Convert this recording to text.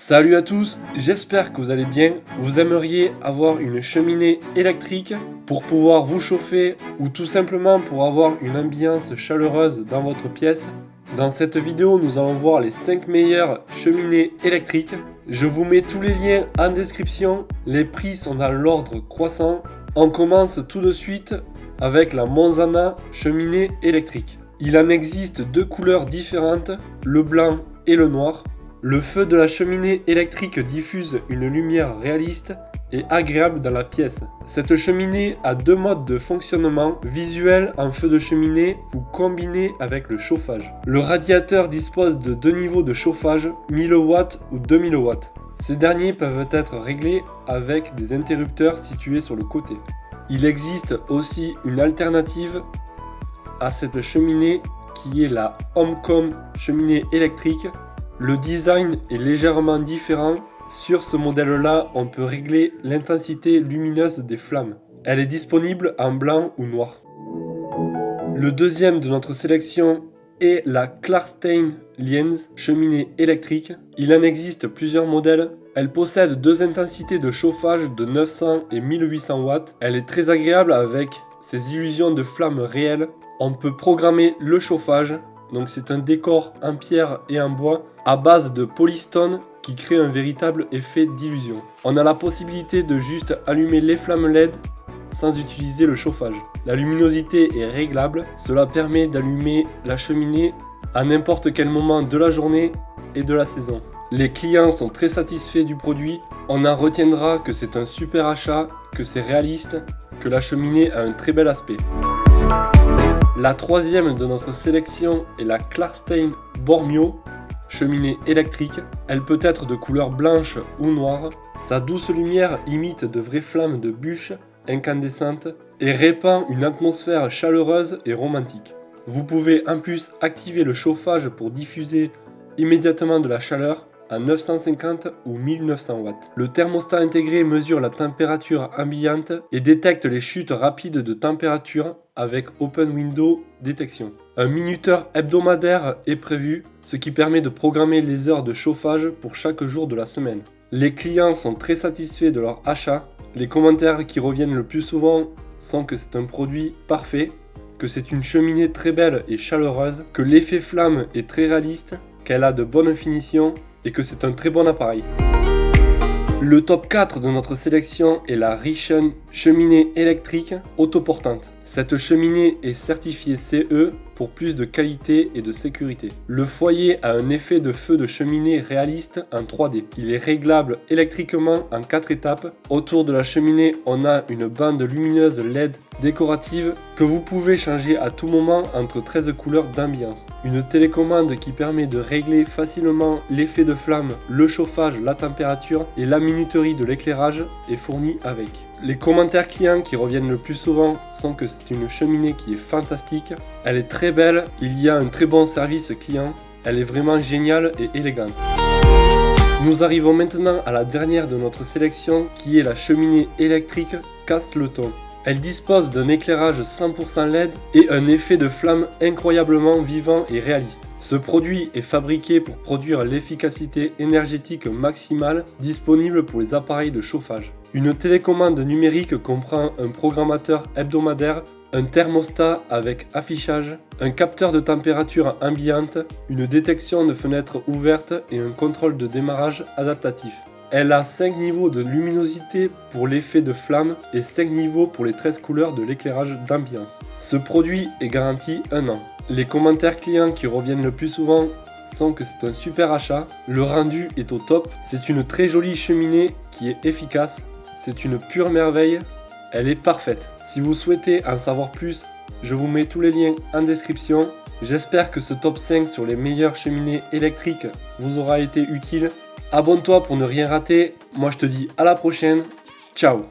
Salut à tous, j'espère que vous allez bien. Vous aimeriez avoir une cheminée électrique pour pouvoir vous chauffer ou tout simplement pour avoir une ambiance chaleureuse dans votre pièce. Dans cette vidéo, nous allons voir les 5 meilleures cheminées électriques. Je vous mets tous les liens en description, les prix sont dans l'ordre croissant. On commence tout de suite avec la Monzana cheminée électrique. Il en existe deux couleurs différentes, le blanc et le noir. Le feu de la cheminée électrique diffuse une lumière réaliste et agréable dans la pièce. Cette cheminée a deux modes de fonctionnement, visuel en feu de cheminée ou combiné avec le chauffage. Le radiateur dispose de deux niveaux de chauffage, 1000 watts ou 2000 watts. Ces derniers peuvent être réglés avec des interrupteurs situés sur le côté. Il existe aussi une alternative à cette cheminée qui est la Homecom cheminée électrique. Le design est légèrement différent. Sur ce modèle-là, on peut régler l'intensité lumineuse des flammes. Elle est disponible en blanc ou noir. Le deuxième de notre sélection est la Klarstein Lienz cheminée électrique. Il en existe plusieurs modèles. Elle possède deux intensités de chauffage de 900 et 1800 watts. Elle est très agréable avec ses illusions de flammes réelles. On peut programmer le chauffage. Donc c'est un décor en pierre et en bois à base de polystone qui crée un véritable effet d'illusion. On a la possibilité de juste allumer les flammes LED sans utiliser le chauffage. La luminosité est réglable, cela permet d'allumer la cheminée à n'importe quel moment de la journée et de la saison. Les clients sont très satisfaits du produit, on en retiendra que c'est un super achat, que c'est réaliste, que la cheminée a un très bel aspect. La troisième de notre sélection est la Klarstein Bormio, cheminée électrique. Elle peut être de couleur blanche ou noire. Sa douce lumière imite de vraies flammes de bûches incandescentes et répand une atmosphère chaleureuse et romantique. Vous pouvez en plus activer le chauffage pour diffuser immédiatement de la chaleur à 950 ou 1900 watts. Le thermostat intégré mesure la température ambiante et détecte les chutes rapides de température avec Open Window Détection. Un minuteur hebdomadaire est prévu, ce qui permet de programmer les heures de chauffage pour chaque jour de la semaine. Les clients sont très satisfaits de leur achat. Les commentaires qui reviennent le plus souvent sont que c'est un produit parfait, que c'est une cheminée très belle et chaleureuse, que l'effet flamme est très réaliste, qu'elle a de bonnes finitions et que c'est un très bon appareil. Le top 4 de notre sélection est la Richen cheminée électrique autoportante. Cette cheminée est certifiée CE pour plus de qualité et de sécurité. Le foyer a un effet de feu de cheminée réaliste en 3D. Il est réglable électriquement en 4 étapes. Autour de la cheminée, on a une bande lumineuse LED décorative que vous pouvez changer à tout moment entre 13 couleurs d'ambiance. Une télécommande qui permet de régler facilement l'effet de flamme, le chauffage, la température et la minuterie de l'éclairage est fournie avec. Les commentaires clients qui reviennent le plus souvent sont que c'est une cheminée qui est fantastique, elle est très belle, il y a un très bon service client, elle est vraiment géniale et élégante. Nous arrivons maintenant à la dernière de notre sélection qui est la cheminée électrique Castleton. Elle dispose d'un éclairage 100% LED et un effet de flamme incroyablement vivant et réaliste. Ce produit est fabriqué pour produire l'efficacité énergétique maximale disponible pour les appareils de chauffage. Une télécommande numérique comprend un programmateur hebdomadaire, un thermostat avec affichage, un capteur de température ambiante, une détection de fenêtres ouvertes et un contrôle de démarrage adaptatif. Elle a 5 niveaux de luminosité pour l'effet de flamme et 5 niveaux pour les 13 couleurs de l'éclairage d'ambiance. Ce produit est garanti 1 an. Les commentaires clients qui reviennent le plus souvent sont que c'est un super achat, le rendu est au top, c'est une très jolie cheminée qui est efficace, c'est une pure merveille, elle est parfaite. Si vous souhaitez en savoir plus, je vous mets tous les liens en description. J'espère que ce top 5 sur les meilleures cheminées électriques vous aura été utile. Abonne-toi pour ne rien rater. Moi je te dis à la prochaine. Ciao.